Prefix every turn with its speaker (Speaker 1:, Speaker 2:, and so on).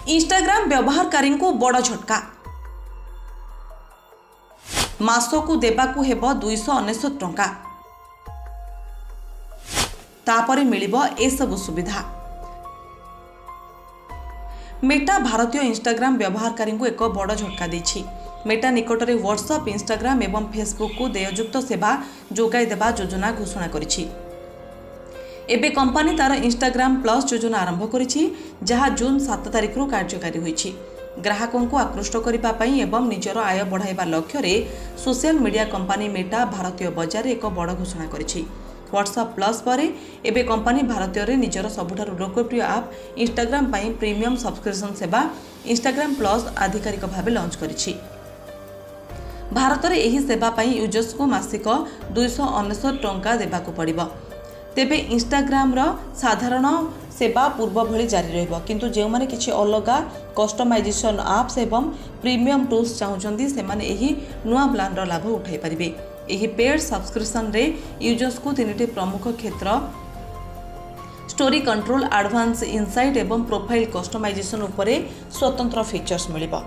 Speaker 1: Instagram व्यवहारकारी को बड़ झटका मासकू देबाकू हेब 299 टंका तापरे मिलिबो ए सब सुविधा। मेटा भारतीय इंस्टाग्राम व्यवहारकारी को एक बड़ झटका देछि। मेटा निकटरे व्हाट्सएप, इंस्टाग्राम एवं फेसबुक को देययुक्त सेवा जोगाई देबा योजना घोषणा करिछि। एबे कंपनी तार इंस्टाग्राम प्लस योजना आरंभ करिछि, जहा जून 7 तारिख रु कार्यकारी होइछि। ग्राहकों को आकृष्ट करिबा पई एवं निजर आय बढ़ाइबा लक्ष्य रे सोशल मीडिया कंपनी मेटा भारतीय बजार एक बड़ घोषणा करिछि। व्हाट्सएप प्लस पर एबे कंपनी भारतीय रे निजर सबुठारु लोकप्रिय ऐप इंस्टाग्राम पई प्रीमियम सब्सक्रिप्शन सेवा इंस्टाग्राम प्लस आधिकारिक भाव लॉन्च करिछि। भारत में यह सेवा पई यूजर्स को मासिक 299 टंका देबाकू पड़िबो। तेबे इंस्टाग्राम रो साधारण सेवा पूर्व भली जारी रहिबो, किंतु जे माने किछि अलगा कस्टमाइजेशन ऐप्स एवं प्रीमियम टूल्स चाहुचंदी सेमाने एही नुआ प्लान रो लाभ उठाई परिबे। एही पेड सब्सक्रिप्शन रे यूजर्स को 3टी प्रमुख क्षेत्र स्टोरी कंट्रोल, एडवांस इनसाइट एवं प्रोफाइल कस्टमाइजेशन उपरे स्वतंत्र फीचर्स मिलिबो।